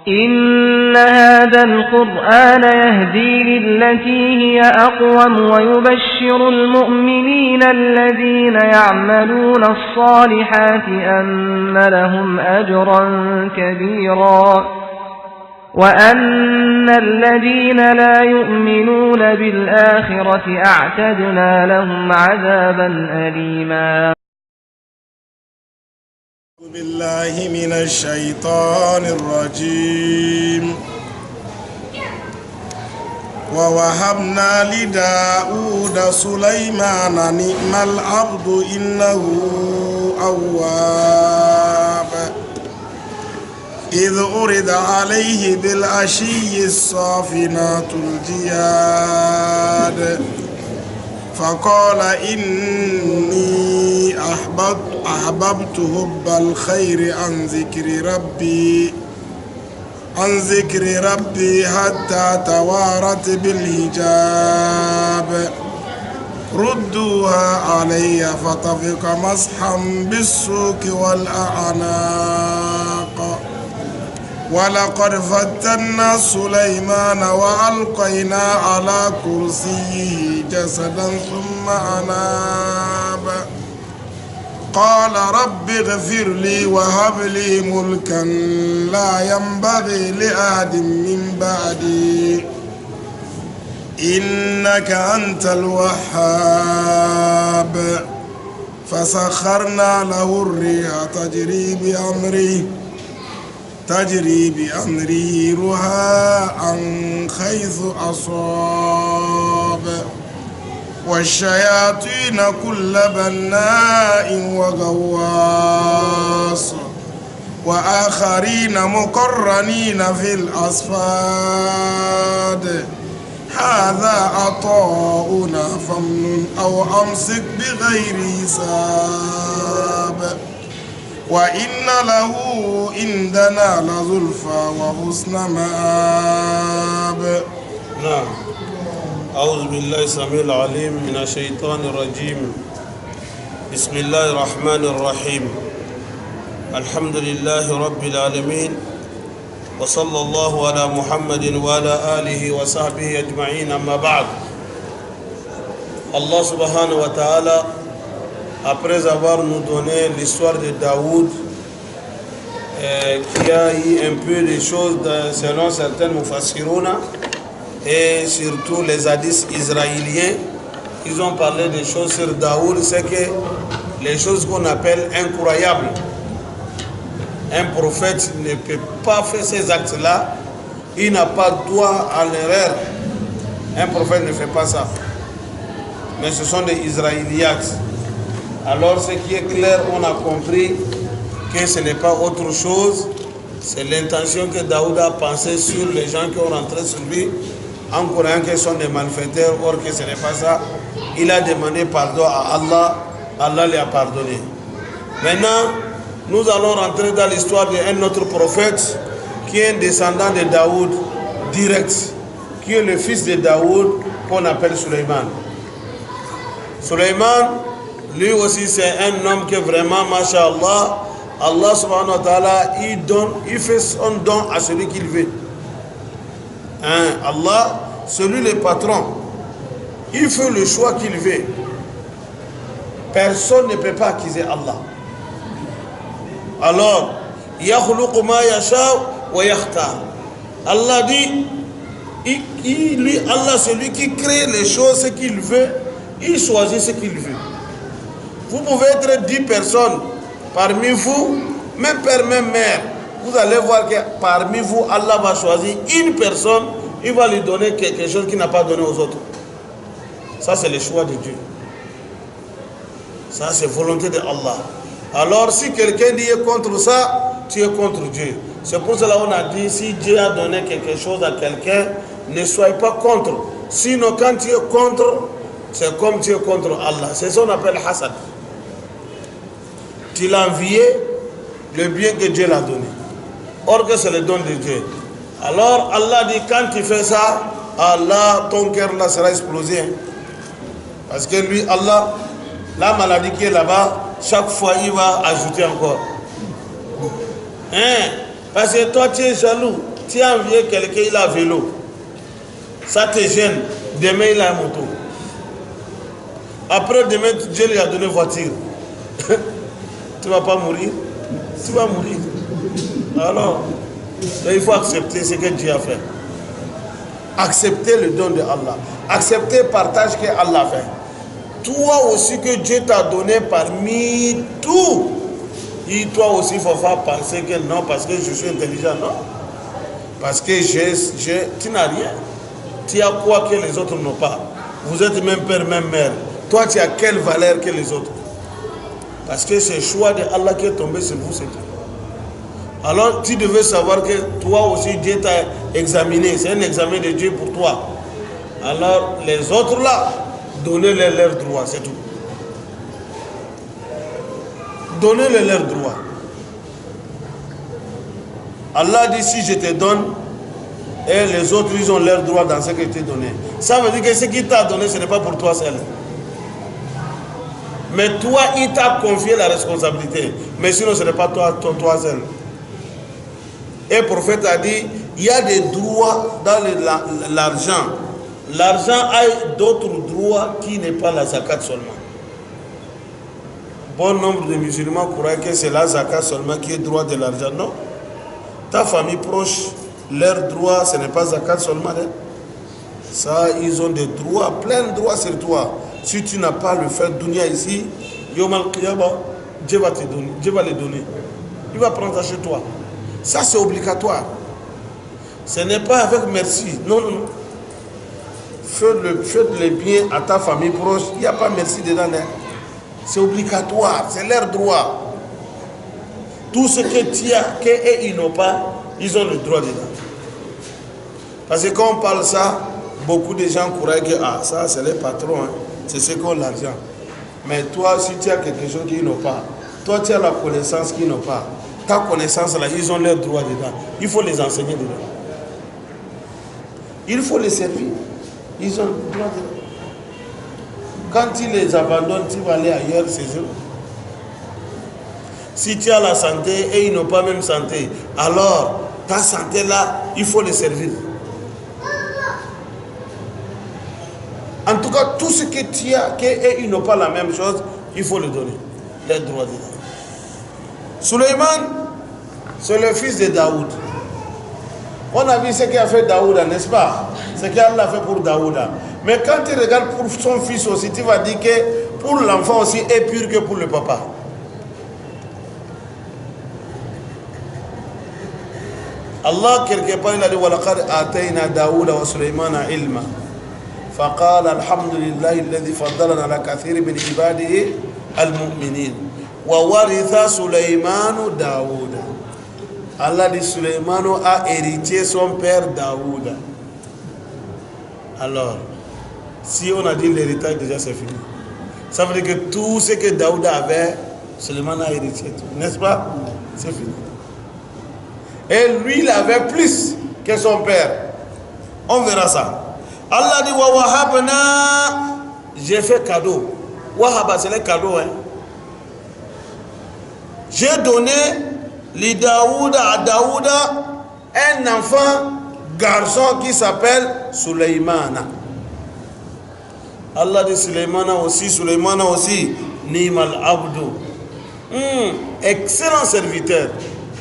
إن هذا القرآن يهدي للتي هي أقوم ويبشر المؤمنين الذين يعملون الصالحات أن لهم أجرا كبيرا وأن الذين لا يؤمنون بالآخرة أعتدنا لهم عذابا أليما. بالله من الشيطان الرجيم. ووهبنا لداود سليمان نعم العبد إنه أواب إذ أرد عليه بالعشي الصافنات الجياد فقال إني أحببت حب الخير عن ذكر ربي حتى توارت بالحجاب ردوها علي فطفق مسحا بالسوق والأعناق ولقد فتنا سليمان وألقينا على كرسيه جسدا ثم أناب قال رب اغفر لي وهب لي ملكا لا ينبغي لأحد من بعدي إنك أنت الوهاب فسخرنا له الريح تجري بأمره رخاء حيث أصاب والشياطين كل بناء وغواص وآخرين مقرنين في الأصفاد هذا عطاؤنا فامنن أو أمسك بغير حساب وإن له عندنا لزلفى وحسن مآب. نعم. أعوذ بالله السميع العليم من الشيطان الرجيم. بسم الله الرحمن الرحيم. الحمد لله رب العالمين وصلى الله على محمد وعلى آله وصحبه أجمعين. أما بعد, Allah subhanahu wa ta'ala, après avoir nous donné l'histoire de Daoud, qui a eu un peu de choses selon certains mufassiruna et surtout les hadiths israéliens, ils ont parlé des choses sur Daoud, c'est que les choses qu'on appelle incroyables. Un prophète ne peut pas faire ces actes-là, il n'a pas droit à l'erreur. Un prophète ne fait pas ça. Mais ce sont des Israéliates. Alors ce qui est clair, on a compris que ce n'est pas autre chose, c'est l'intention que Daoud a pensé sur les gens qui ont rentré sur lui, en croyant qu'ils sont des malfaiteurs, or que ce n'est pas ça. Il a demandé pardon à Allah, Allah lui a pardonné. Maintenant, nous allons rentrer dans l'histoire d'un autre prophète qui est un descendant de Daoud direct, qui est le fils de Daoud qu'on appelle Suleiman. Suleiman, lui aussi c'est un homme qui est vraiment, masha'Allah, Allah subhanahu wa ta'ala, il fait son don à celui qu'il veut. Hein? Allah, celui le patron, il fait le choix qu'il veut. Personne ne peut pas accuser Allah. Alors, yakhluqu ma yasha wa yakhtar. Allah dit, lui, Allah, celui qui crée les choses, ce qu'il veut, il choisit ce qu'il veut. Vous pouvez être 10 personnes parmi vous, même père, même mère. Vous allez voir que parmi vous, Allah va choisir une personne, il va lui donner quelque chose qu'il n'a pas donné aux autres. Ça, c'est le choix de Dieu. Ça, c'est volonté de Allah. Alors, si quelqu'un dit contre ça, tu es contre Dieu. C'est pour cela qu'on a dit, si Dieu a donné quelque chose à quelqu'un, ne soyez pas contre. Sinon, quand tu es contre, c'est comme tu es contre Allah. C'est ça qu'on appelle hasad. Tu l'as envié le bien que Dieu l'a donné. Or que c'est le don de Dieu. Alors Allah dit, quand tu fais ça, Allah, ton cœur là sera explosé. Hein? Parce que lui, Allah, la maladie qui est là-bas, chaque fois il va ajouter encore. Hein? Parce que toi tu es jaloux. tu as envié quelqu'un, il a vélo. Ça te gêne. Demain, il a une moto. Après, demain, Dieu lui a donné une voiture. Tu ne vas pas mourir? Tu vas mourir. Alors, il faut accepter ce que Dieu a fait. Accepter le don de Allah. Accepter le partage que Allah fait. Toi aussi que Dieu t'a donné parmi tout. Et toi aussi, il faut faire penser que non, parce que je suis intelligent. Non. Parce que tu n'as rien. Tu as quoi que les autres n'ont pas. Vous êtes même père, même mère. Toi, tu as quelle valeur que les autres? Parce que c'est le choix de Allah qui est tombé sur vous, c'est tout. Alors, tu devais savoir que toi aussi, Dieu t'a examiné. C'est un examen de Dieu pour toi. Alors, les autres là, donnez-leur leurs droits, c'est tout. Donnez-leur leurs droits. Allah dit, si je te donne, et les autres, ils ont leurs droits dans ce que je t'ai donné. Ça veut dire que ce qu'il t'a donné, ce n'est pas pour toi seul. Mais toi, il t'a confié la responsabilité. Mais sinon, ce n'est pas toi seul. Et le prophète a dit, il y a des droits dans l'argent. L'argent a d'autres droits qui n'est pas la zakat seulement. Bon nombre de musulmans croient que c'est la zakat seulement qui est droit de l'argent. Non. Ta famille proche, leurs droits, ce n'est pas zakat seulement. Ça, ils ont des droits, plein de droits sur toi. Si tu n'as pas le fait dunya ici, Yom al-Qiyamah, Dieu va te donner, Dieu va les donner. Il va prendre ça chez toi. Ça, c'est obligatoire. Ce n'est pas avec merci. Non, non, non. Faites le bien à ta famille proche. Il n'y a pas merci dedans. C'est obligatoire. C'est leur droit. Tout ce que tu as, qu'ils n'ont pas, ils ont le droit dedans. Parce que quand on parle ça, beaucoup de gens croient que ça, c'est les patrons. Hein. C'est ceux qui ont l'argent. Mais toi, si tu as quelque chose qu'ils n'ont pas, toi, tu as la connaissance qu'ils n'ont pas. Ta connaissance, là, ils ont leurs droits dedans. Il faut les enseigner dedans. Il faut les servir. Ils ont le droit dedans. Quand tu les abandonnes, tu vas aller ailleurs, c'est eux. Si tu as la santé et ils n'ont pas même santé, alors ta santé là, il faut les servir. En tout cas, tout ce que tu as, et ils n'ont pas la même chose, il faut le donner. Les droits dedans. Suleiman, c'est le fils de Daoud. On a vu ce qu'a fait Daoud, n'est-ce pas? Ce qu'Allah a fait pour Daoud. Mais quand tu regardes pour son fils aussi, tu vas dire que pour l'enfant aussi est pur que pour le papa. Allah, quelque part, il a dit وَلَقَدْ آتَيْنَا دَاوُودَ وَسُلَيْمَانَ عِلْمًا فَقَالَ الْحَمْدُ لِلَّهِ الَّذِي فَضَّلَنَا عَلَى كَثِيرٍ مِنْ عِبَادِهِ الْمُؤْمِنِينَ وَوَرِثَ سُلَيْمَانُ دَاوُودَ. Allah dit Suleiman a hérité son père Daoud. Alors, si on a dit l'héritage, déjà c'est fini. Ça veut dire que tout ce que Daoud avait, Suleiman a hérité. N'est-ce pas? C'est fini. Et lui, il avait plus que son père. On verra ça. Allah dit wa wahabna, j'ai fait cadeau. Wahaba, c'est le cadeau. Hein? J'ai donné à Daouda un enfant garçon qui s'appelle Suleymana. Allah dit Suleymana aussi, Ni'mal Abdu. Excellent serviteur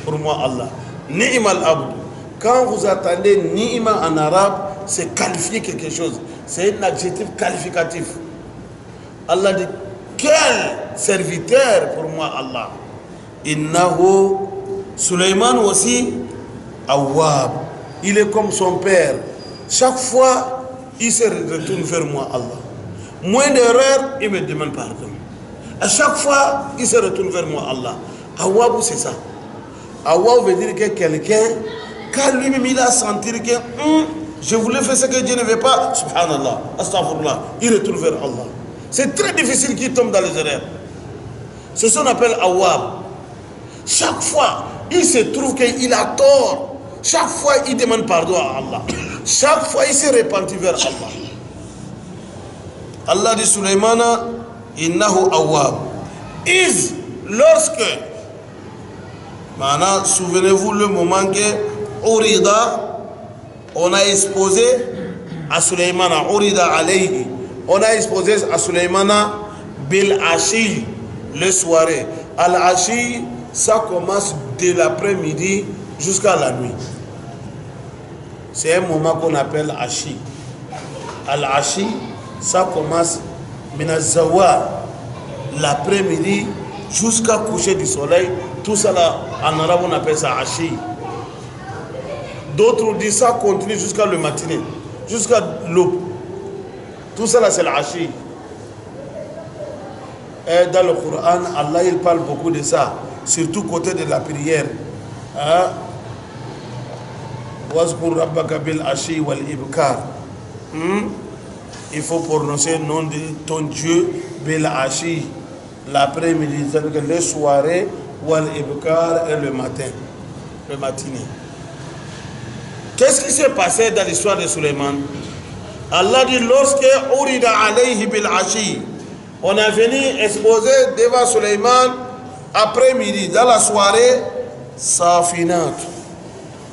pour moi, Allah. Ni'mal Abdu. Quand vous attendez Ni'ma en arabe, c'est qualifier quelque chose. C'est un adjectif qualificatif. Allah dit, quel serviteur pour moi, Allah. Innahu Suleiman aussi, Awwab. Il est comme son père. Chaque fois, il se retourne vers moi, Allah. Moins d'erreurs, il me demande pardon. À chaque fois, il se retourne vers moi, Allah. Awwab, c'est ça. Awwab veut dire que quelqu'un, quand lui-même il a senti que je voulais faire ce que Dieu ne veut pas, subhanallah, astaghfirullah, il retourne vers Allah. C'est très difficile qu'il tombe dans les erreurs. C'est ce qu'on appelle Awwab. Chaque fois, il se trouve qu'il a tort. Chaque fois, il demande pardon à Allah. Chaque fois, il se repentit vers Allah. Allah dit Suleymana, innahu awwab. Lorsque, maintenant, souvenez-vous le moment que Urida, on a exposé à Suleymana, Urida alayhi, on a exposé à Suleymana bil ashi, le soirée. Al ashi, ça commence de l'après-midi jusqu'à la nuit. C'est un moment qu'on appelle ashi. Al ashi, ça commence minazawar, l'après-midi jusqu'à coucher du soleil. Tout ça là, en arabe on appelle ça ashi. D'autres disent ça continue jusqu'à le matinée, jusqu'à l'aube. Tout ça là c'est l'ashi. Et dans le Coran, Allah il parle beaucoup de ça, surtout côté de la prière. Wazkur rabbaka bil ashi wal ibkar. Il faut prononcer le nom de ton Dieu bil ashi, l'après-midi, c'est-à-dire les soirées, wal ibkar et le matin, le matinée. Qu'est-ce qui s'est passé dans l'histoire de Suleiman? Allah dit lorsque urida alayhi bil ashi, on est venu exposer devant Suleiman après-midi, dans la soirée, safinat.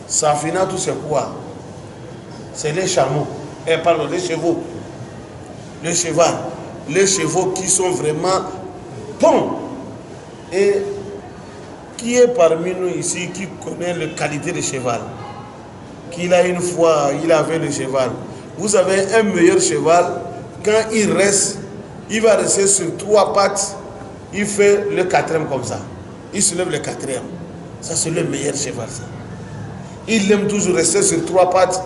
Safinat, c'est quoi? C'est les chameaux. Pardon, les chevaux. Le cheval. Les chevaux qui sont vraiment bons. Et qui est parmi nous ici qui connaît la qualité de cheval? Qu'il a une fois, il avait le cheval. Vous avez un meilleur cheval, quand il reste, il va rester sur 3 pattes, il fait le 4e comme ça. Il se lève le 4e. Ça, c'est le meilleur cheval, ça. Il aime toujours rester sur 3 pattes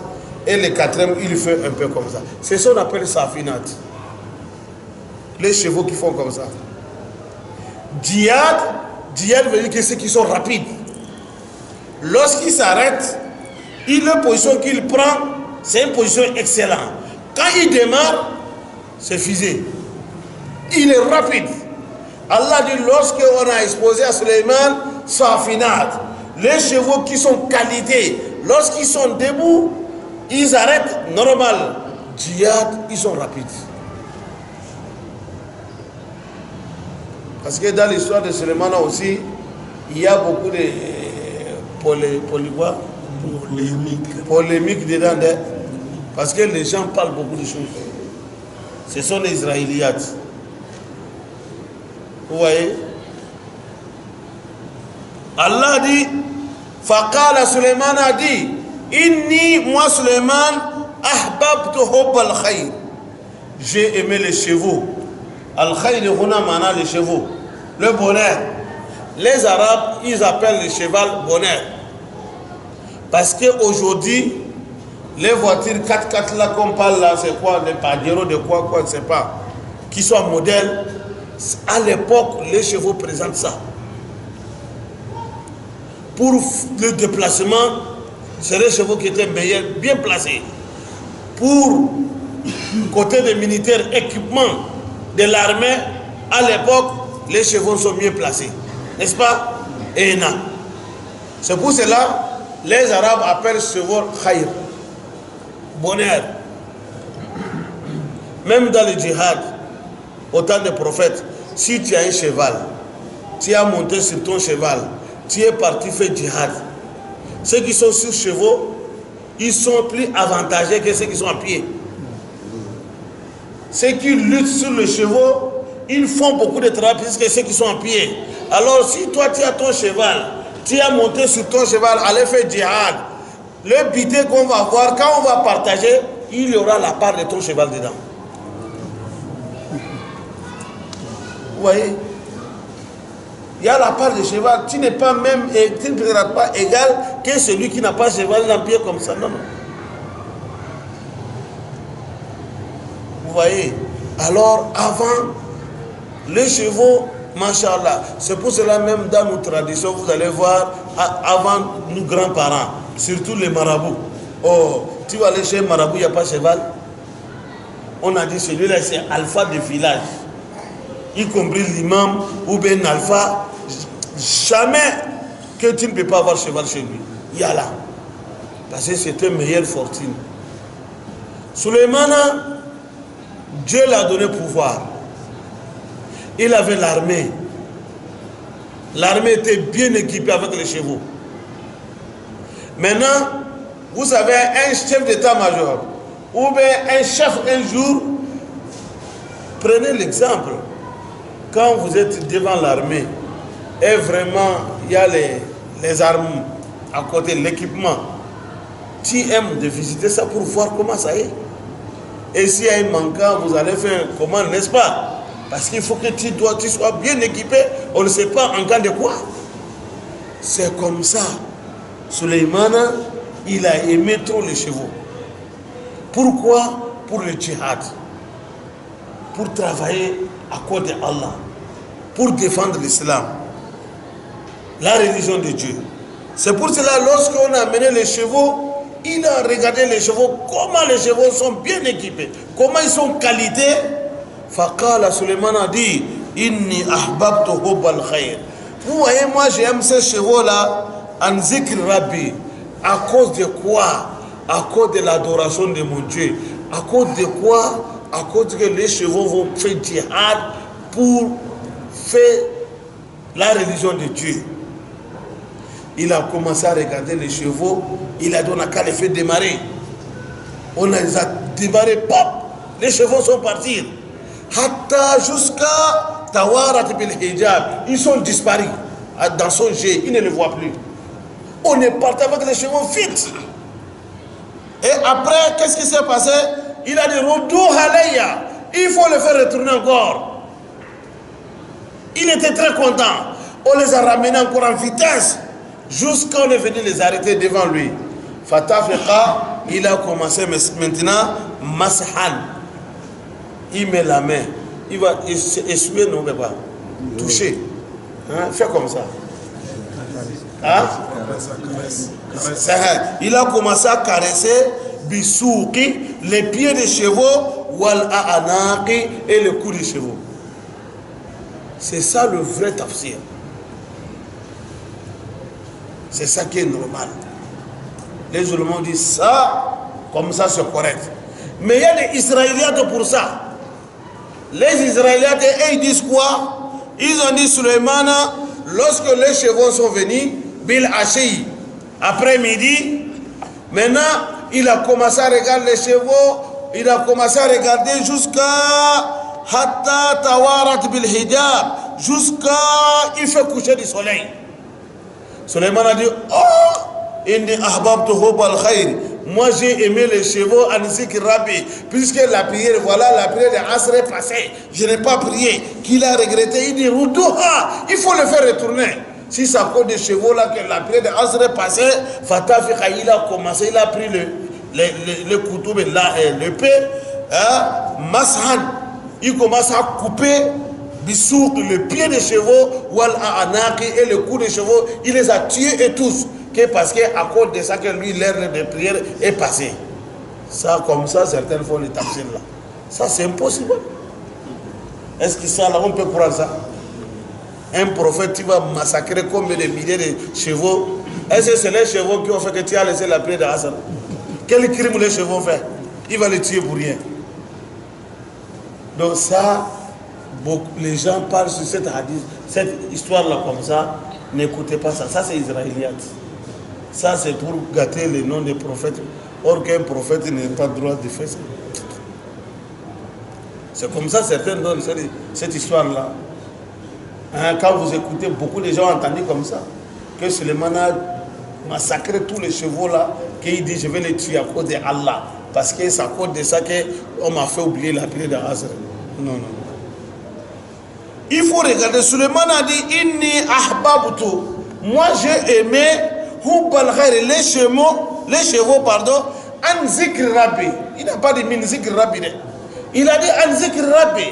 et le 4e, il fait un peu comme ça. C'est ça qu'on appelle safinat. Les chevaux qui font comme ça. Djihad veut dire que ceux qui sont rapides. Lorsqu'il s'arrête, la position qu'il prend, c'est une position excellente. Quand il démarre, c'est fusée. Il est rapide. Allah dit, lorsqu'on a exposé à Suleiman, safinat, les chevaux qui sont qualité, lorsqu'ils sont debout, ils arrêtent normal. Djihad, ils sont rapides. Parce que dans l'histoire de Suleiman aussi, il y a beaucoup de polémiques dedans. Parce que les gens parlent beaucoup de choses. Ce sont les Israéliates. Vous voyez? Allah dit, Faqala Suleiman a dit, Inni, moi Suleiman, ahbabtu hub al-khayr. J'ai aimé les chevaux. Al-khayr, les chevaux. Le bonheur. Les Arabes, ils appellent le cheval bonheur. Parce qu'aujourd'hui, les voitures 4x4 là qu'on parle là, c'est quoi? Les Pajero de quoi, je ne sais pas. Qui sont en modèle. À l'époque, les chevaux présentent ça. Pour le déplacement, c'est les chevaux qui étaient meilleurs, bien placés. Pour côté des militaires, équipement de l'armée, à l'époque, les chevaux sont mieux placés. N'est-ce pas? Et non. C'est pour cela les Arabes appellent ce chevaux khayr. Bonheur. Même dans le djihad, au temps des prophètes, si tu as un cheval, tu as monté sur ton cheval, tu es parti faire djihad. Ceux qui sont sur chevaux, ils sont plus avantagés que ceux qui sont à pied. Ceux qui luttent sur le chevaux, ils font beaucoup de travail plus que ceux qui sont à pied. Alors si toi tu as ton cheval, tu as monté sur ton cheval, allez faire djihad, le bidé qu'on va voir, quand on va partager, il y aura la part de ton cheval dedans. Vous voyez? Il y a la part de cheval, tu n'es pas même, tu ne seras pas égal que celui qui n'a pas cheval d'un pied comme ça. Non, non. Vous voyez? Alors, avant, les chevaux, machallah, c'est pour cela même dans nos traditions, vous allez voir, avant nos grands-parents, surtout les marabouts. Oh, tu vas aller chez un marabout, il n'y a pas de cheval. On a dit celui-là, c'est alpha de village. Y compris l'imam ou bien alpha, jamais que tu ne peux pas avoir cheval chez lui. Il y a là. Parce que c'est une meilleure fortune. Suleymana, Dieu l'a donné pouvoir. Il avait l'armée. L'armée était bien équipée avec les chevaux. Maintenant, Vous savez, un chef d'état-major, ou bien un chef un jour, prenez l'exemple. Quand vous êtes devant l'armée, et vraiment, il y a les armes à côté, l'équipement, tu aimes de visiter ça pour voir comment ça est. Et s'il y a un manquant, vous allez faire une commande, n'est-ce pas? Parce qu'il faut que tu sois bien équipé. On ne sait pas en cas de quoi. C'est comme ça. Suleymana, il a aimé trop les chevaux. Pourquoi? Pour le djihad. Pour travailler à côté d'Allah. Pour défendre l'islam. La religion de Dieu. C'est pour cela, lorsqu'on a amené les chevaux, il a regardé les chevaux, comment les chevaux sont bien équipés, comment ils sont qualité. Faqala Suleiman a dit, Inni ahbabtu hubbal khair. Vous voyez, moi j'aime ces chevaux-là, en zikr Rabbi. À cause de quoi? À cause de l'adoration de mon Dieu. À cause de quoi? À cause que les chevaux vont faire djihad pour faire la religion de Dieu. Il a commencé à regarder les chevaux, il a donné qu'à les faire démarrer. On les a démarrés, pop, les chevaux sont partis. Hatta jusqu'à Tawarat bil Hijab, ils sont disparus dans son jet, il ne les voit plus. On est parti avec les chevaux vite. Et après, qu'est-ce qui s'est passé? Il a dit, Roudou Halayya, il faut le faire retourner encore. Il était très content. On les a ramenés encore en vitesse. Jusqu'à on est venu les arrêter devant lui. Fatafika, il a commencé maintenant, Mashan. Il met la main. Il va essuyer, non, mais pas. Toucher. Hein? Fais comme ça. Hein? Il a commencé à caresser Bisouki, les pieds des chevaux, Wal A'anaqi et le cou des chevaux. C'est ça le vrai tafsir. C'est ça qui est normal. Les Allemands disent ça, comme ça c'est correct. Mais il y a des Israéliens pour ça. Les Israéliens, ils disent quoi? Ils ont dit Suleymana, lorsque les chevaux sont venus, Bil Hashi, après-midi, maintenant il a commencé à regarder les chevaux, il a commencé à regarder jusqu'à Hatta Tawarat Bil Hijab, jusqu'à il fait coucher du soleil. Suleiman a dit, oh, inni ahbabtu hubbal khair. Moi j'ai aimé les chevaux en zikr Rabbi, puisque la prière, voilà, la prière de Asr est passée. Je n'ai pas prié. Qu'il a regretté, il dit, Roudouha, il faut le faire retourner. Si ça cause des chevaux là, que la prière de Asr est passée, Fatafika, il a commencé, il a pris le couteau, l'épée, hein, Mashan, il commence à couper. Bissouk, le pied des chevaux, Wal A'anaqi et le cou des chevaux, il les a tués et tous. Parce qu'à cause de ça que lui, l'heure de prière est passée. Ça, comme ça, certaines font les tafsirs là. Ça, c'est impossible. Est-ce que ça, là, on peut croire ça? Un prophète, tu vas massacrer combien de milliers de chevaux? Est-ce que c'est les chevaux qui ont fait que tu as laissé la prière de Hassan? Quel crime les chevaux ont fait? Il va les tuer pour rien. Donc ça, les gens parlent sur cette hadith, cette histoire-là comme ça, n'écoutez pas ça. Ça, c'est israélien. Ça, c'est pour gâter le nom des prophètes. Or qu'un prophète n'a pas le droit de faire ça. C'est comme ça certains donnent cette histoire-là. Hein, quand vous écoutez, beaucoup de gens ont entendu comme ça, que Suleiman a massacré tous les chevaux-là, qu'il dit je vais les tuer à cause d'Allah. Parce que c'est à cause de ça qu'on m'a fait oublier la prière de Hazar. Non, non. Il faut regarder, Suleiman a dit Inni ahbabtu. Moi j'ai aimé Hubbal Khair, les chevaux, pardon, an zikr Rabbi. Il n'a pas dit min zikr Rabbi. Il a dit an zikr Rabbi.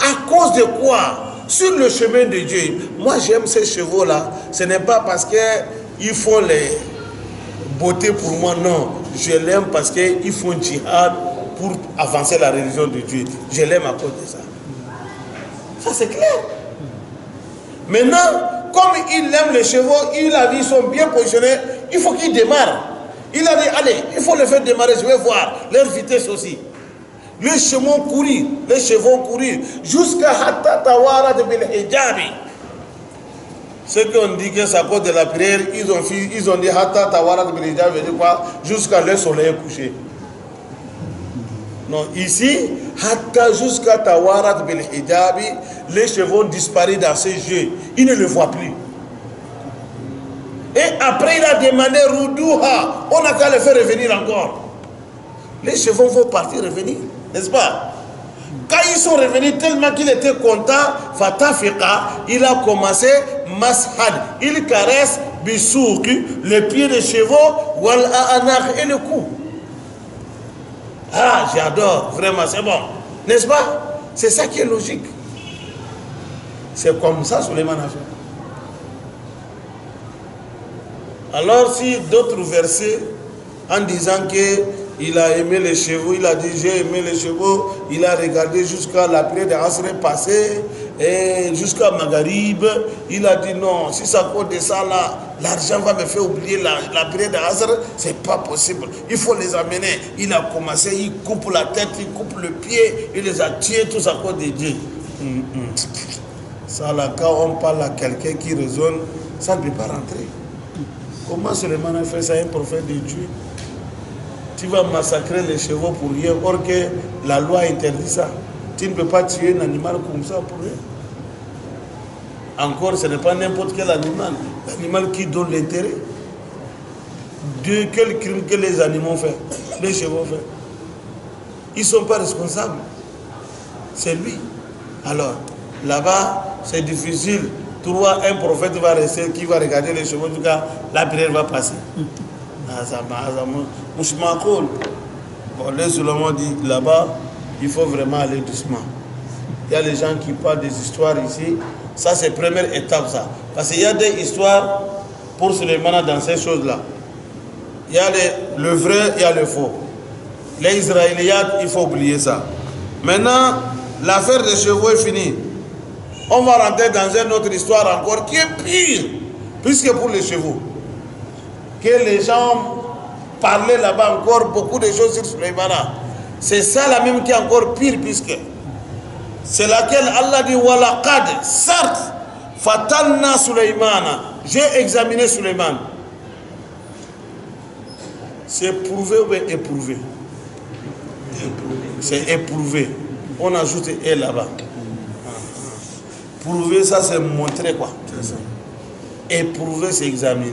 À cause de quoi? Sur le chemin de Dieu. Moi j'aime ces chevaux-là. Ce n'est pas parce qu'ils font les beautés pour moi, non. Je l'aime parce qu'ils font djihad pour avancer la religion de Dieu. Je l'aime à cause de ça. Ça c'est clair. Maintenant, comme il aime les chevaux, il a dit ils sont bien positionnés, il faut qu'ils démarrent. Il a dit, allez, il faut les faire démarrer, je vais voir leur vitesse aussi. Les chevaux ont couru jusqu'à Hatta Tawarat bil Hijabi. Ceux qui ont dit que c'est à cause de la prière, ils ont dit Hatta Tawarat bil hijab, veut dire quoi? Jusqu'à le soleil couché. Non, ici, Hatta jusqu'à Tawarat bil hijab, les chevaux disparus dans ces jeux. Ils ne le voient plus. Et après, il a demandé Roudouha. On n'a qu'à le faire revenir encore. Les chevaux vont partir revenir, n'est-ce pas? Quand ils sont revenus, tellement qu'il était content, Fatafika, il a commencé Mashad. Il caresse Bisouk, le pied des chevaux, Wal Aanak et le cou. Ah, j'adore, vraiment, c'est bon. N'est-ce pas? C'est ça qui est logique. C'est comme ça Suleiman a fait. Alors, si d'autres versets, en disant qu'il a aimé les chevaux, il a dit j'ai aimé les chevaux, il a regardé jusqu'à la prière de Asr passée, et jusqu'à Magharib, il a dit non, si ça cause de ça là, l'argent va me faire oublier la prière de Asr, c'est pas possible, il faut les amener. Il a commencé, il coupe la tête, il coupe le pied, il les a tués tous à cause de Dieu. Ça là, quand on parle à quelqu'un qui raisonne, ça ne peut pas rentrer. Comment Suleiman a fait ça, un prophète de Dieu? Tu vas massacrer les chevaux pour rien, or que la loi interdit ça. Tu ne peux pas tuer un animal comme ça pour rien. Encore, ce n'est pas n'importe quel animal. L'animal qui donne l'intérêt. De quel crime que les animaux font, les chevaux font. Ils ne sont pas responsables. C'est lui. Alors, là-bas, c'est difficile. Un prophète va rester, qui va regarder les chevaux, en tout cas, la prière va passer. Bon, les Suleiman dit là-bas, il faut vraiment aller doucement. Il y a les gens qui parlent des histoires ici. Ça, c'est la première étape, ça. Parce qu'il y a des histoires pour Suleiman dans ces choses-là. Il y a le vrai, il y a le faux. Les Israéliens, il faut oublier ça. Maintenant, l'affaire des chevaux est finie. On va rentrer dans une autre histoire encore qui est pire, puisque pour les chevaux. Que les gens parlaient là-bas encore beaucoup de choses sur Suleiman. C'est ça la même qui est encore pire, puisque c'est laquelle Allah dit Walaqad, certes, Fatanna Suleiman, j'ai examiné Suleiman. C'est prouvé ou éprouvé? C'est éprouvé. On ajoute et là-bas. Prouver, ça c'est montrer quoi. Éprouver, c'est examiner.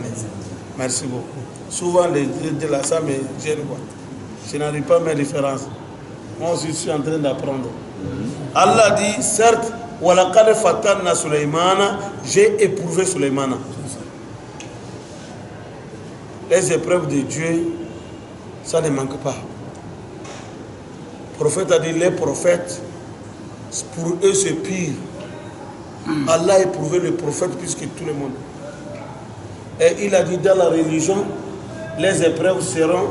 Merci beaucoup. Souvent, les de là, ça me gêne quoi. Je n'arrive pas à mes références. Moi aussi, je suis en train d'apprendre. Allah dit, certes, Walaqad fatanna Suleymana, j'ai éprouvé Suleymana. Les épreuves de Dieu, ça ne manque pas. Le prophète a dit, les prophètes, pour eux c'est pire. Allah a éprouvé le prophète plus que tout le monde. Et il a dit dans la religion, les épreuves seront,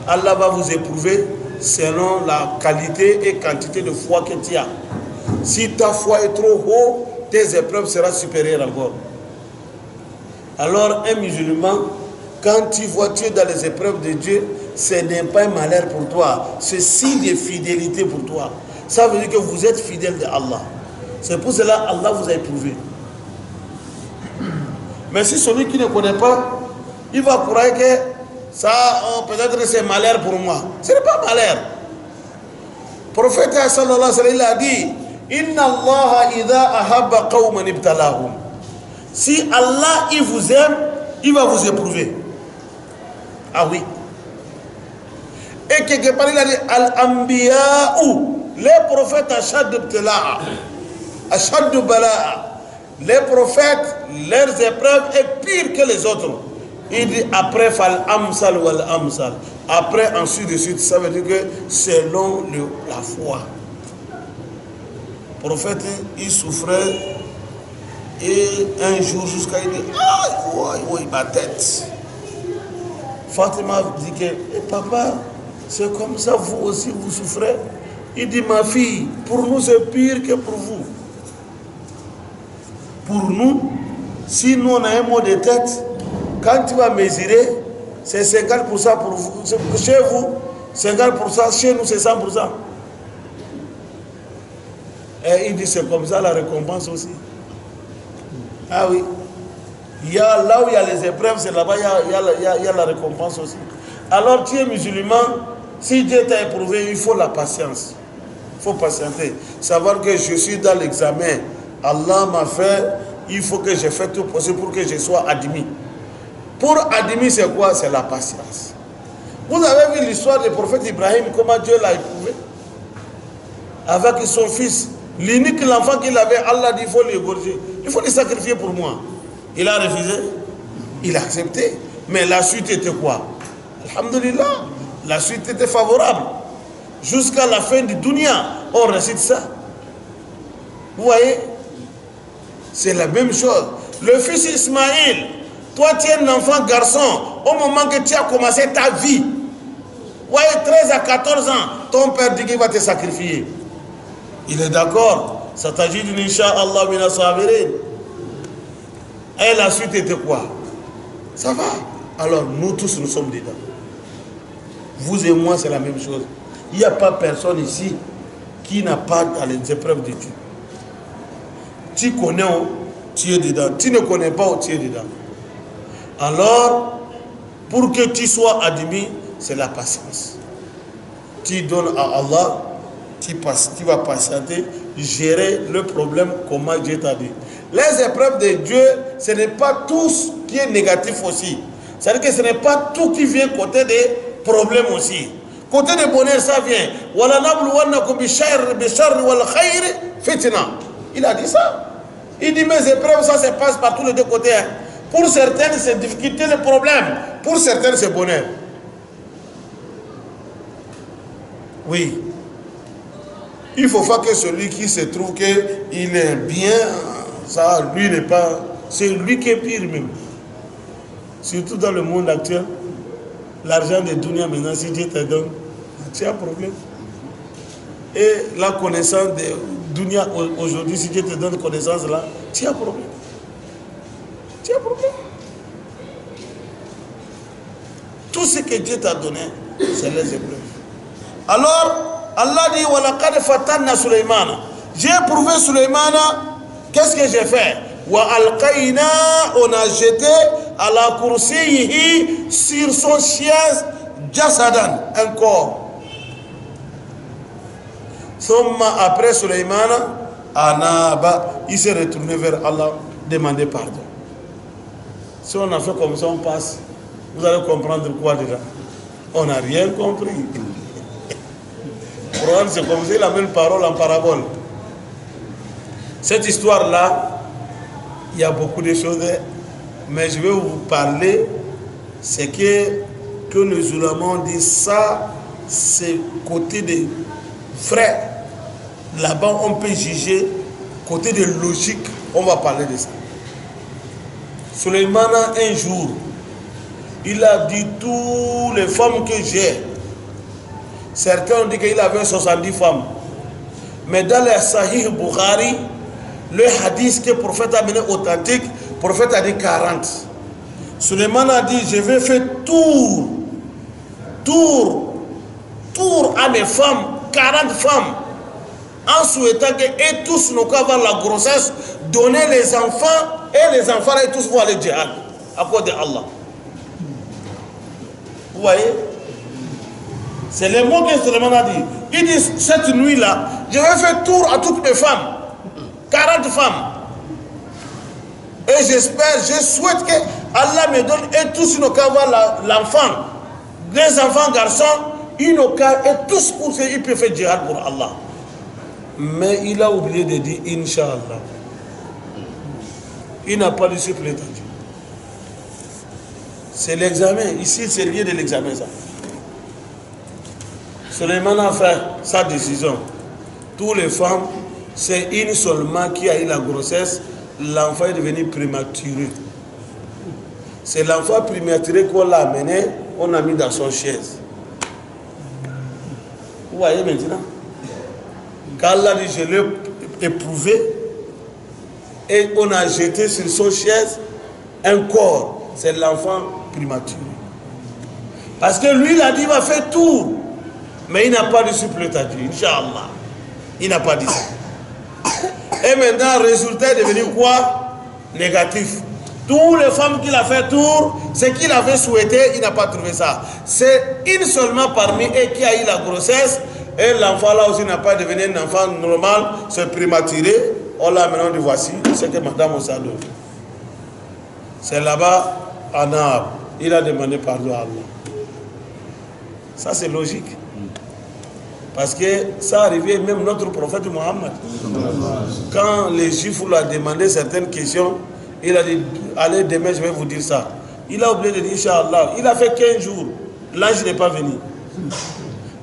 Allah va vous éprouver selon la qualité et quantité de foi que tu as. Si ta foi est trop haute, tes épreuves seront supérieures encore. Alors un musulman, quand tu vois tu es dans les épreuves de Dieu, ce n'est pas un malheur pour toi, c'est signe de fidélité pour toi. Ça veut dire que vous êtes fidèle de Allah. C'est pour cela Allah vous a éprouvé. Mais si celui qui ne connaît pas, il va croire que ça, peut-être c'est malheur pour moi. Ce n'est pas malheur. Le prophète sallallahu alayhi wa sallam a dit, Inna Allah idha ahabba qawman ibtalahum. Si Allah il vous aime, il va vous éprouver. Ah oui. Et quelque part il a dit, Al-Anbiya'u, les prophètes ashad ibtala'a. Les prophètes, leurs épreuves est pire que les autres. Il dit après fal amsal wal amsal. Après ensuite de suite, ça veut dire que selon la foi. Le prophète, il souffrait et un jour jusqu'à il dit aïe, ma tête. Fatima dit que papa, c'est comme ça vous aussi vous souffrez. Il dit ma fille, pour nous c'est pire que pour vous. Pour nous, si nous on a un mot de tête, quand tu vas mesurer, c'est 50% pour vous. Chez vous, 50%, chez nous c'est 100%. Et il dit c'est comme ça la récompense aussi. Ah oui. Il y a, là où il y a les épreuves, c'est là-bas, il y a la récompense aussi. Alors tu es musulman, si Dieu t'a éprouvé, il faut la patience. Il faut patienter. Savoir que je suis dans l'examen. Allah m'a fait, il faut que j'ai fait tout possible pour que je sois admis. Pour admis, c'est quoi? C'est la patience. Vous avez vu l'histoire du prophète Ibrahim, comment Dieu l'a éprouvé? Avec son fils, l'unique enfant qu'il avait, Allah dit, il faut l'égorger. Il faut le sacrifier pour moi. Il a refusé. Il a accepté. Mais la suite était quoi? Alhamdulillah. La suite était favorable. Jusqu'à la fin du dunya, on récite ça. Vous voyez? C'est la même chose. Le fils Ismaïl, toi tu es un enfant garçon, au moment que tu as commencé ta vie, vous voyez, 13 à 14 ans, ton père dit qu'il va te sacrifier. Il est d'accord. Ça t'agit d'une Inch'Allah mina sabirin. Et la suite était quoi? Ça va. Alors nous tous, nous sommes dedans. Vous et moi, c'est la même chose. Il n'y a pas personne ici qui n'a pas dans les épreuves de Dieu. Tu connais, tu es dedans. Tu ne connais pas, tu es dedans. Alors, pour que tu sois admis, c'est la patience. Tu donnes à Allah, tu vas patienter, gérer le problème comment Dieu t'a dit. Les épreuves de Dieu, ce n'est pas tout ce qui est négatif aussi. C'est-à-dire que ce n'est pas tout qui vient côté des problèmes aussi. Côté des bonheurs, ça vient. Il a dit ça. Il dit mes épreuves, ça se passe par tous les deux côtés. Pour certaines, c'est difficulté, le problème. Pour certaines, c'est bonheur. Oui. Il ne faut pas que celui qui se trouve qu'il est bien, ça, lui n'est pas... C'est lui qui est pire même. Surtout dans le monde actuel. L'argent de Dunia, maintenant, si Dieu te donne, tu as un problème. Et la connaissance de Dunia, aujourd'hui, si Dieu te donne connaissance là, tu as un problème. Tu as un problème. Tout ce que Dieu t'a donné, c'est les épreuves. Alors, Allah dit, وَلَقَدْ فَتَنَّا سُلَيْمَانَ. J'ai éprouvé Suleymana. Qu'est-ce que j'ai fait? وَأَلْقَيْنَا, on a jeté à la kursiyihi sur son chaise jasadan, un corps. Thumma, après Suleymana, Anaba, il s'est retourné vers Allah, demander pardon. Si on a fait comme ça, on passe. Vous allez comprendre quoi déjà? On n'a rien compris. C'est comme si la même parole en parabole. Cette histoire-là, il y a beaucoup de choses, mais je vais vous parler, c'est que les musulmans disent ça, c'est côté des frères. Là-bas, on peut juger, côté de logique, on va parler de ça. Suleymana, un jour, il a dit toutes les femmes que j'ai. Certains ont dit qu'il avait 70 femmes. Mais dans le Sahih Bukhari, le hadith que le prophète a mené authentique, le prophète a dit 40. Suleiman a dit, je vais faire tour à mes femmes, 40 femmes, en souhaitant que tous n'ont qu'à avoir la grossesse, donner les enfants, et les enfants et tous vont aller djihad, à cause de Allah. Vous voyez? C'est le mot que Suleiman a dit. Il dit, cette nuit-là, je vais faire tour à toutes mes femmes. 40 femmes. Et j'espère, je souhaite que Allah me donne, et tous n'ont qu'à avoir l'enfant. Les enfants garçons, ils n'ont qu'à, et tous pour ça, ils peuvent faire djihad pour Allah. Mais il a oublié de dire, Inch'Allah. Il n'a pas de supplément. C'est l'examen. Ici, c'est lié de l'examen, ça. Suleiman a fait sa décision. Toutes les femmes, c'est une seulement qui a eu la grossesse. L'enfant est devenu prématuré. C'est l'enfant prématuré qu'on l'a amené, on a mis dans son chaise. Vous voyez maintenant? Quand Allah dit, je l'ai éprouvé, et on a jeté sur son chaise un corps. C'est l'enfant prématuré. Parce que lui, il a dit, il va faire tout. Mais il n'a pas de supplétature, Inch'Allah. Il n'a pas dit ça. Et maintenant, le résultat est devenu quoi? Négatif. Toutes les femmes qu'il a fait tour, ce qu'il avait souhaité, il n'a pas trouvé ça. C'est une seulement parmi eux qui a eu la grossesse, et l'enfant là aussi n'a pas devenu un enfant normal, c'est prématuré. On l'a maintenant dit voici, c'est que Madame Ossado. C'est là-bas, en arabe. Il a demandé pardon à Allah. Ça c'est logique. Parce que ça arrivait même notre prophète Mohammed. Quand les Juifs lui ont demandé certaines questions, il a dit, allez demain je vais vous dire ça. Il a oublié de dire Inch'Allah. Il a fait 15 jours. L'ange n'est pas venu.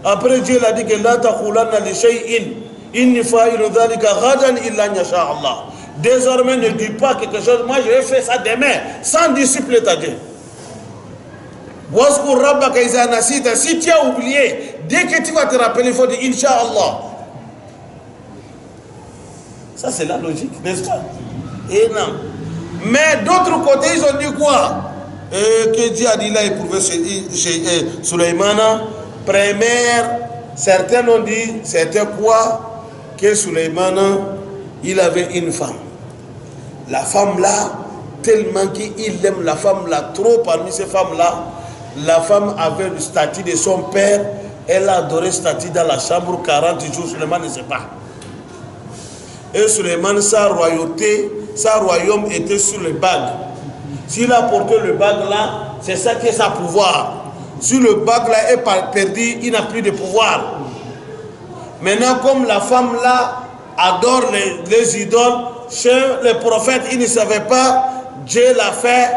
Après Dieu l'a dit que la taqoulanna li shay'in inni fa'ilu dhalika ghadan illa an yasha Allah. Désormais ne dis pas quelque chose, moi je vais faire ça demain, sans disciple à Dieu. Waskur rabbaka iza nasita, si tu as oublié, dès que tu vas te rappeler, il faut dire Inch'Allah. Ça c'est la logique, n'est-ce pas? Et non. Mais d'autre côté, ils ont dit quoi? Que Dieu a dit là, il pouvait chez Suleymana. Première, certains ont dit, c'était quoi? Que Suleymana, il avait une femme. La femme là, tellement qu'il aime la femme là, trop parmi ces femmes là, la femme avait le statut de son père, elle a adoré le statut dans la chambre 40 jours, Suleiman ne sait pas. Et Suleiman, sa royauté, sa royaume était sur le bague. S'il a porté le bague là, c'est ça qui est sa pouvoir. Si le bague là est perdu, il n'a plus de pouvoir. Maintenant, comme la femme là adore les idoles, chez les prophètes, ils ne savaient pas, Dieu l'a fait.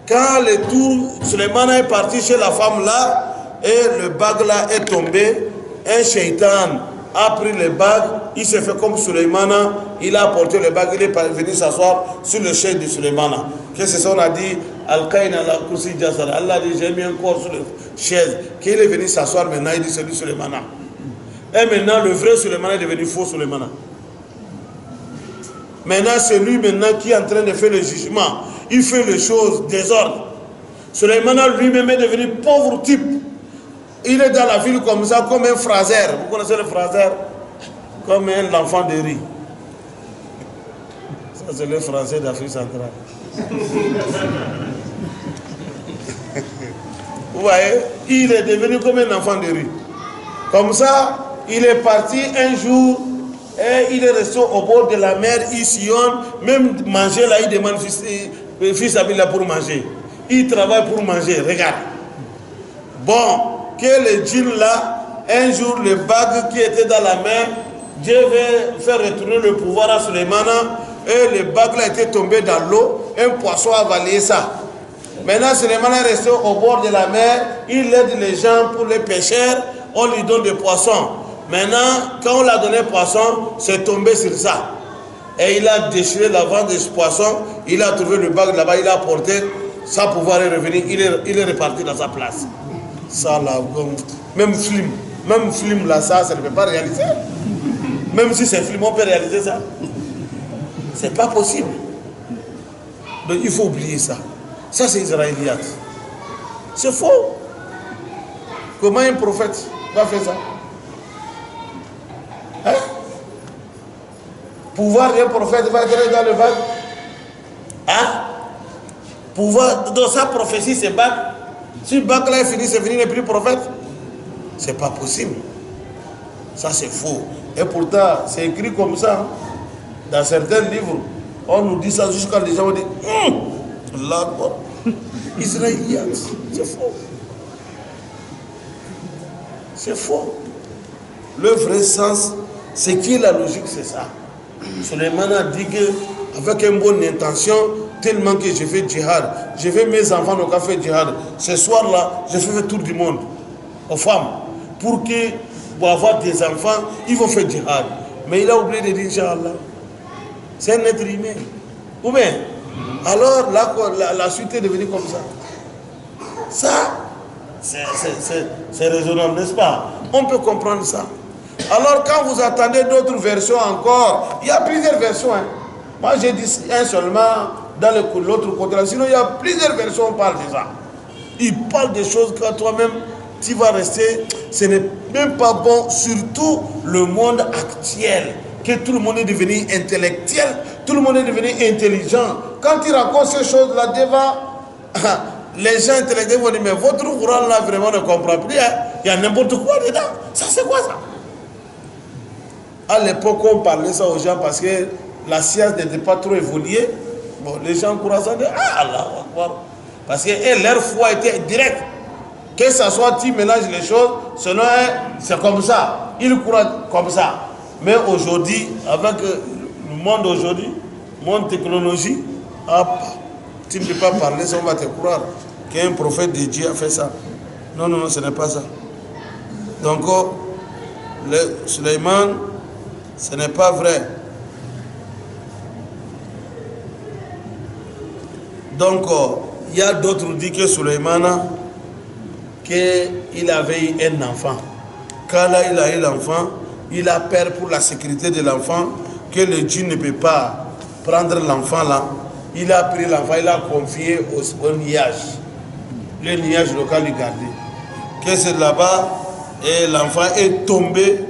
Quand le tour, Suleiman est parti chez la femme là, et le bague là est tombé, un shaitan a pris le bague, il s'est fait comme Suleiman, il a apporté le bague, il est venu s'asseoir sur le chef de Suleiman. Qu'est-ce que ça on a dit? Al-Qaïna la Kursi Jassara. Allah a dit, j'ai mis un corps sur la chaise, qu'il est venu s'asseoir maintenant, il dit c'est lui Suleiman. Et maintenant le vrai Suleiman est devenu faux Suleiman. Maintenant c'est lui maintenant qui est en train de faire le jugement. Il fait les choses désordre. Suleiman lui-même est devenu pauvre type. Il est dans la ville comme ça, comme un phraseur. Vous connaissez le phraseur? Comme un enfant de riz. Ça, c'est le français d'Afrique centrale. Vous voyez? Il est devenu comme un enfant de riz. Comme ça, il est parti un jour et il est resté au bord de la mer. Il sillonne, même manger là, il demande fils Abila pour manger. Il travaille pour manger, regarde. Bon. Que le djinn là, un jour le bague qui était dans la main, Dieu veut faire retourner le pouvoir à Suleiman et le bague là était tombé dans l'eau, un poisson a avalé ça. Maintenant Suleiman est resté au bord de la mer, il aide les gens pour les pêcheurs, on lui donne des poissons. Maintenant, quand on l'a donné poisson, c'est tombé sur ça. Et il a déchiré la vente de ce poisson, il a trouvé le bague là-bas, il a apporté, sa pouvoir est revenu, il est reparti dans sa place. Ça là, même film là, ça ne peut pas réaliser. Même si c'est film, on peut réaliser ça. C'est pas possible. Donc il faut oublier ça. Ça c'est israélite. C'est faux. Comment un prophète va faire ça? Hein? Pouvoir d'un prophète va être dans le bac? Hein? Pouvoir, dans sa prophétie, c'est bac. Si le bac là est fini, c'est fini, il n'est plus prophète. C'est pas possible. Ça c'est faux. Et pourtant, c'est écrit comme ça. Dans certains livres, on nous dit ça jusqu'à les gens ont dit Allah, israélite, c'est faux. C'est faux. Le vrai sens, c'est qui est la logique, c'est ça. Suleiman a dit qu'avec une bonne intention, tellement que je fais djihad, je vais mes enfants au café djihad. Ce soir-là, je fais le tour du monde aux femmes. Pour avoir des enfants, ils vont faire djihad. Mais il a oublié de dire Inch'Allah. C'est un être humain. Ou bien, alors la suite est devenue comme ça. Ça, c'est raisonnable, n'est-ce pas? On peut comprendre ça. Alors quand vous attendez d'autres versions encore, il y a plusieurs versions. Hein. Moi j'ai dit un seulement dans l'autre côté. Sinon il y a plusieurs versions, on parle de ça. Il parle des choses que toi-même tu vas rester. Ce n'est même pas bon, surtout le monde actuel. Que tout le monde est devenu intellectuel, tout le monde est devenu intelligent. quand il raconte ces choses-là devant les gens intellectuels, vont dire, mais votre Coran là vraiment ne comprend plus, hein? Il y a n'importe quoi dedans. Ça c'est quoi ça? À l'époque, on parlait ça aux gens parce que la science n'était pas trop évoluée. Bon, les gens courageants disaient, ah Allah, parce que leur foi était directe. Que ce soit, tu mélanges les choses, selon c'est comme ça. Ils croient comme ça. Mais aujourd'hui, avec le monde aujourd'hui, monde technologie, hop, tu ne peux pas parler, ça on va te croire qu'un prophète de Dieu a fait ça. Non, non, non, ce n'est pas ça. Donc, le Suleiman, ce n'est pas vrai. Donc, il y a d'autres qui disent que Suleiman, qu'il avait eu un enfant. Quand là, il a eu l'enfant, il a peur pour la sécurité de l'enfant, que le Dieu ne peut pas prendre l'enfant là. Il a pris l'enfant, il l'a confié au nuage. Le nuage local lui gardait. Que c'est là-bas, et l'enfant est tombé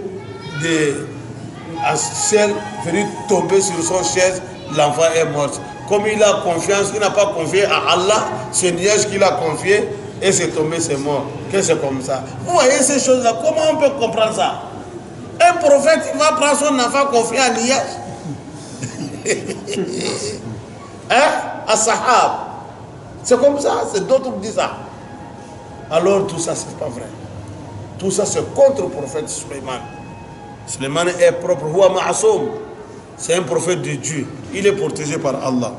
à ciel, venu tomber sur son chaise, l'enfant est mort. Comme il a confiance, il n'a pas confié à Allah, ce nuage qu'il a confié, et c'est tombé, c'est mort. Que c'est comme ça. Vous voyez ces choses-là, comment on peut comprendre ça? Un prophète, il va prendre son enfant confié à nuage. Hein? À Sahab. C'est comme ça, c'est d'autres qui disent ça. Alors tout ça, c'est pas vrai. Tout ça, c'est contre le prophète Suleiman. Suleiman est propre. C'est un prophète de Dieu. Il est protégé par Allah.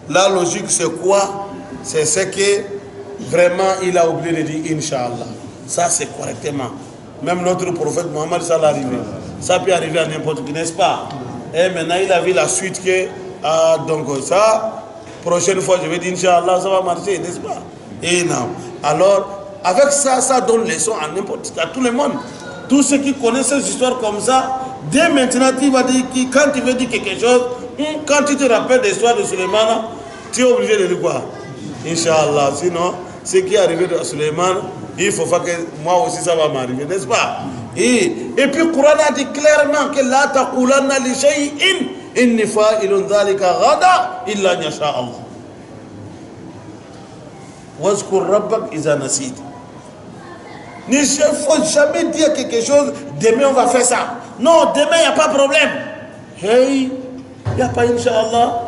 La logique, c'est quoi? C'est ce que vraiment il a oublié de dire Inch'Allah. Ça, c'est correctement. Même notre prophète Mohammed, ça l'arrive. Ça peut arriver à n'importe qui, n'est-ce pas? Et maintenant, il a vu la suite que, donc ça, prochaine fois, je vais dire Inch'Allah, ça va marcher, n'est-ce pas? Et non. Alors, avec ça, ça donne leçon à n'importe qui, à tout le monde. Tous ceux qui connaissent ces histoires comme ça, dès maintenant, tu vas dire, quand tu veux dire quelque chose, quand tu te rappelles l'histoire de Suleiman, tu es obligé de dire quoi? Inch'Allah. Sinon, ce qui est arrivé de Suleiman, il faut faire que moi aussi ça va m'arriver, n'est-ce pas? Et puis le Coran a dit clairement que la taqulanna li shay'in inni fa'ilun dhalika ghada illa an yasha Allah. Wazkur rabbak iza nasit. Il ne faut jamais dire quelque chose, demain on va faire ça. Non, demain il n'y a pas de problème. Hey, il n'y a pas Inch'Allah.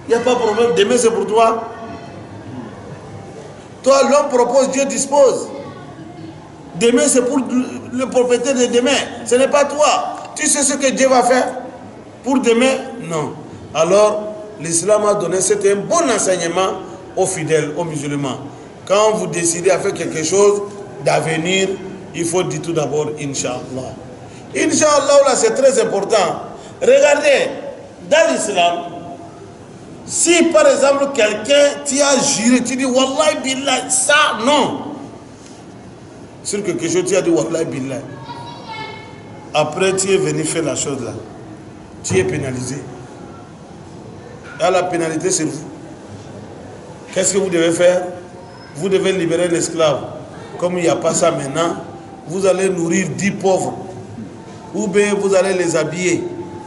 Il n'y a pas de problème, demain c'est pour toi. Toi, l'homme propose, Dieu dispose. Demain, c'est pour le propriétaire de demain. Ce n'est pas toi. Tu sais ce que Dieu va faire pour demain? Non. Alors, l'islam a donné, c'était un bon enseignement aux fidèles, aux musulmans. Quand vous décidez à faire quelque chose d'avenir, il faut dire tout d'abord Inch'Allah. Inch'Allah, là, c'est très important. Regardez, dans l'islam, si par exemple quelqu'un t'y a juré, tu dis Wallahi Billah, ça non. Sur quelque chose, tu as dit Wallahi Billah. Après, tu es venu faire la chose là. Tu es pénalisé. Il y a la pénalité sur vous. Qu'est-ce que vous devez faire? Vous devez libérer l'esclave. Comme il n'y a pas ça maintenant, vous allez nourrir 10 pauvres. Ou bien vous allez les habiller,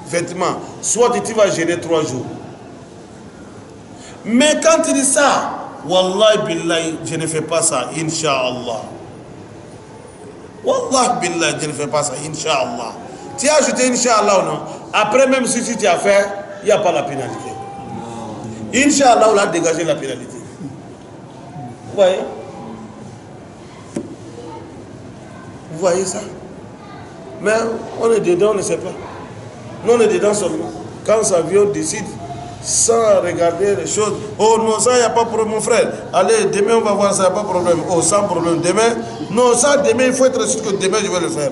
vêtements. Soit tu vas gêner 3 jours. Mais quand tu dis ça, Wallahi Billahi, je ne fais pas ça, Inch'Allah. Wallahi Billahi, je ne fais pas ça, Inch'Allah. Tu as ajouté Inch'Allah ou non? Après, même si tu as fait, il n'y a pas la pénalité. Inch'Allah, on a dégagé la pénalité. Vous voyez? Vous voyez ça? Mais on est dedans, on ne sait pas. Nous, on est dedans seulement. Quand ça vient, on décide. Sans regarder les choses. Oh non, ça, il n'y a pas de problème, mon frère. Allez, demain, on va voir ça, il n'y a pas de problème. Oh, sans problème. Demain, non, ça, demain, il faut être sûr que demain, je vais le faire.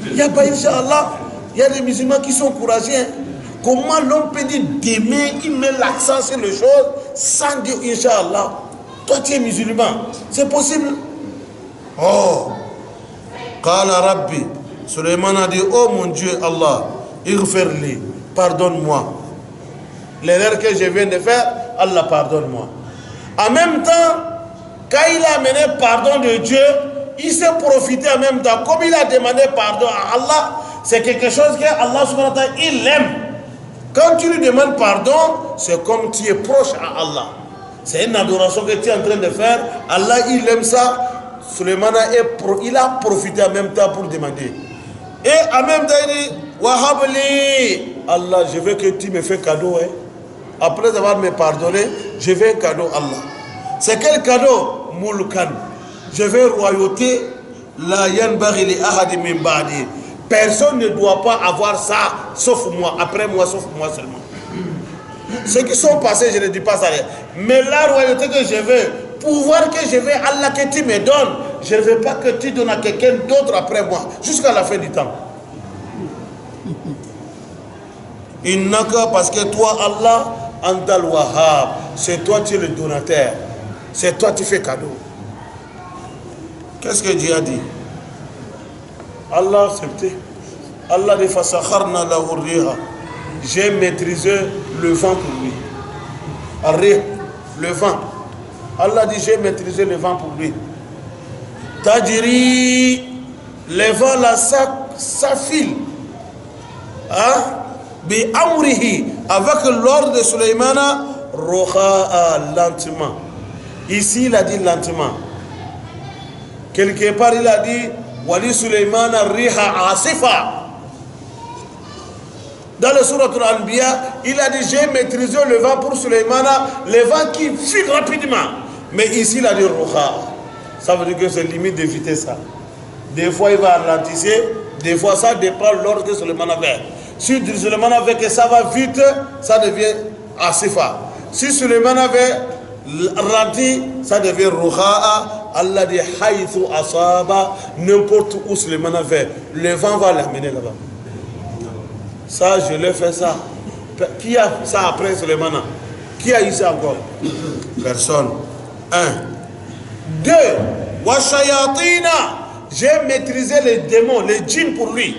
Il n'y a pas, Inch'Allah, il y a des musulmans qui sont courageux. Hein. Comment l'homme peut dire demain, il met l'accent sur les choses sans dire Inch'Allah. Toi, tu es musulman. C'est possible. Oh, Qala Rabbi. Suleiman a dit, oh mon Dieu, Allah, Ighfirli, pardonne-moi. L'erreur que je viens de faire, Allah pardonne-moi. En même temps, quand il a amené pardon de Dieu, il s'est profité en même temps. Comme il a demandé pardon à Allah, c'est quelque chose que Allah subhanahu wa ta'ala, il aime. Quand tu lui demandes pardon, c'est comme tu es proche à Allah. C'est une adoration que tu es en train de faire. Allah, il aime ça. Suleiman il a profité en même temps pour demander. Et en même temps, il dit, Wahabli, Allah, je veux que tu me fais cadeau. Hein. Après avoir me pardonné, je veux un cadeau, Allah. C'est quel cadeau? Mulkan. Je veux royauté. La yanbaghi li ahadin min ba'di. Personne ne doit pas avoir ça, sauf moi, après moi, sauf moi seulement. Ceux qui sont passés, je ne dis pas ça. Mais la royauté que je veux, pouvoir que je veux, Allah, que tu me donnes, je ne veux pas que tu donnes à quelqu'un d'autre après moi, jusqu'à la fin du temps. Innaka, parce que toi, Allah, Antal Wahhab, c'est toi qui es le donateur. C'est toi qui fais cadeau. Qu'est-ce que Dieu a dit? Allah a accepté. Allah dit Fasakharna lahu riha. J'ai maîtrisé le vent pour lui. Arrih, le vent. Allah dit j'ai maîtrisé le vent pour lui. Tajiri, le vent là, ça file. Hein? Bi amrihi, avec l'ordre de Suleymana, roha lentement. Ici il a dit lentement. Quelque part il a dit Wali Suleymana riha asifa. Dans le Surat al-Anbiya, il a dit j'ai maîtrisé le vent pour Suleymana, le vent qui file rapidement. Mais ici il a dit roha. Ça veut dire que c'est limite d'éviter ça. Des fois il va ralentir, des fois ça dépend de l'ordre que Suleymana avait. Si Suleymana avait que ça va vite, ça devient asifa. Si Suleymana avait ralenti, ça devient roha. Allah dit haïthu asaba, n'importe où Suleymana avait, le vent va l'amener là-bas. Ça, je l'ai fait ça. Qui a fait ça après Suleymana? Qui a eu ça encore? Personne. 1. 2. Washayatina, j'ai maîtrisé les démons, les djinns pour lui.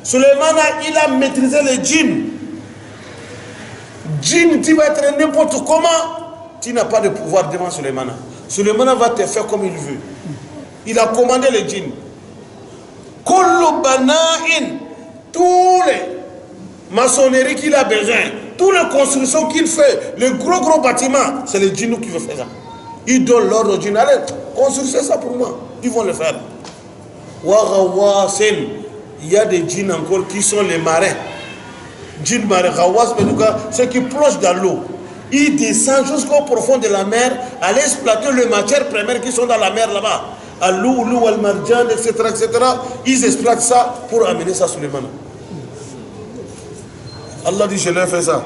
Suleymana, il a maîtrisé les djinns. Djinn, tu vas être n'importe comment, tu n'as pas de pouvoir devant Suleymana. Suleymana va te faire comme il veut. Il a commandé les djinns. Kullu bana'in, tous les maçonneries qu'il a besoin, toutes les constructions qu'il fait, les gros bâtiments, c'est les djinns qui veulent faire ça. Ils donnent l'ordre aux djinns, allez, construisez ça pour moi. Ils vont le faire. Warawasin, il y a des djinns encore qui sont les marins. Djinns marins, Rawas, ceux qui plongent dans l'eau. Ils descendent jusqu'au profond de la mer, à exploiter les matières premières qui sont dans la mer là-bas. Al-Loulou, Al-Marjan, etc., etc. Ils exploitent ça pour amener ça sur les mains. Allah dit, je l'ai fait ça.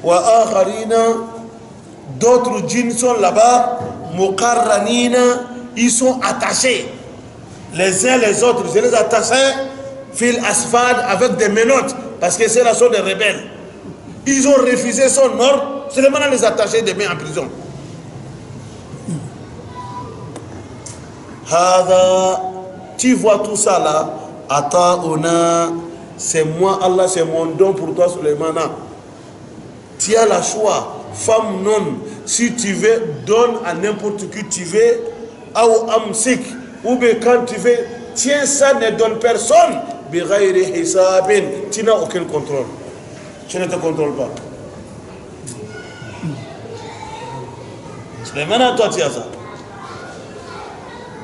Wa akharina, d'autres djinns sont là-bas, muqarranina, ils sont attachés. Les uns les autres, je les attachais, fil asfad, avec des menottes, parce que c'est la sorte des rebelles. Ils ont refusé son ordre, seulement les attacher des mains en prison. Hada, tu vois tout ça là, Atauna, c'est moi Allah, c'est mon don pour toi Suleymana. Tu as le choix, femme non, si tu veux, donne à n'importe qui tu veux, ou amsik, ou bien quand tu veux, tiens ça, ne donne personne, bighayri hisabin, tu n'as aucun contrôle. Tu ne te contrôles pas. Suleymana, toi tu as ça.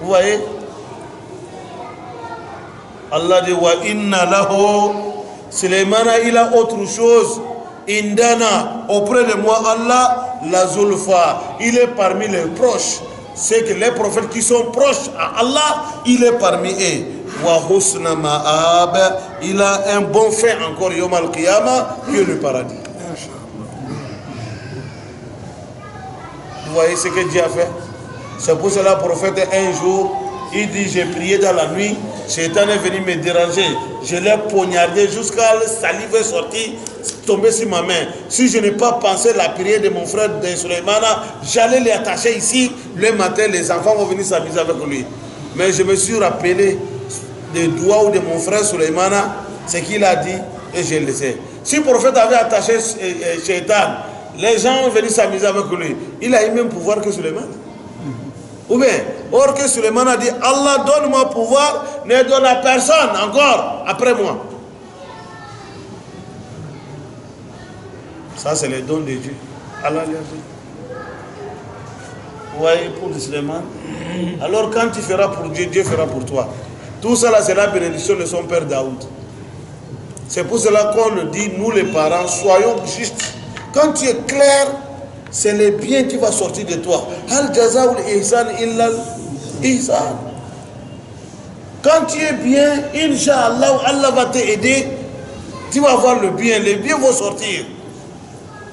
Vous voyez? Allah dit wa inna lahu, Suleymana il a autre chose. Indana, auprès de moi Allah, la zulfa, il est parmi les proches. C'est que les prophètes qui sont proches à Allah, il est parmi eux. Wa husna ma'ab, il a un bon fait encore yom al-qiyamah, que le paradis. Vous voyez ce que Dieu a fait? C'est pour cela le prophète un jour, il dit j'ai prié dans la nuit, Shaitan est venu me déranger, je l'ai poignardé jusqu'à la salive est sortie, tombée sur ma main. Si je n'ai pas pensé la prière de mon frère de Suleymana, j'allais les attacher ici, le matin les enfants vont venir s'amuser avec lui. Mais je me suis rappelé des doigts de mon frère Suleymana, ce qu'il a dit et je le laissé. Si le prophète avait attaché Shaitan, les gens vont venir s'amuser avec lui. Il a eu même pouvoir que Suleymana. Ou bien, or que Suleiman a dit, Allah donne-moi pouvoir, ne donne à personne encore après moi. Ça, c'est le don de Dieu. Allah lui a dit. Vous voyez, pour Suleiman. Alors, quand tu feras pour Dieu, Dieu fera pour toi. Tout ça, c'est la bénédiction de son père Daoud. C'est pour cela qu'on dit, nous les parents, soyons justes. Quand tu es clair, c'est le bien qui va sortir de toi. Al jazaoul ihsan illal ihsan. Quand tu es bien, Inch'Allah, Allah va t'aider. Tu vas voir le bien. Les biens vont sortir.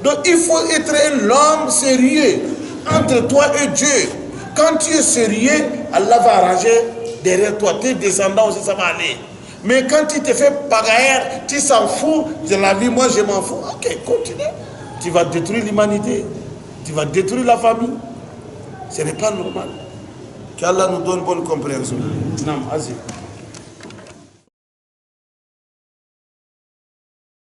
Donc il faut être un homme sérieux entre toi et Dieu. Quand tu es sérieux, Allah va arranger derrière toi. Tes descendants aussi, ça va aller. Mais quand tu te fais pagaille, tu s'en fous de la vie, moi je m'en fous. Ok, continue. Tu vas détruire l'humanité. Tu vas détruire la famille. Ce n'est pas normal. Qu'Allah nous donne bonne compréhension. Non, vas-y.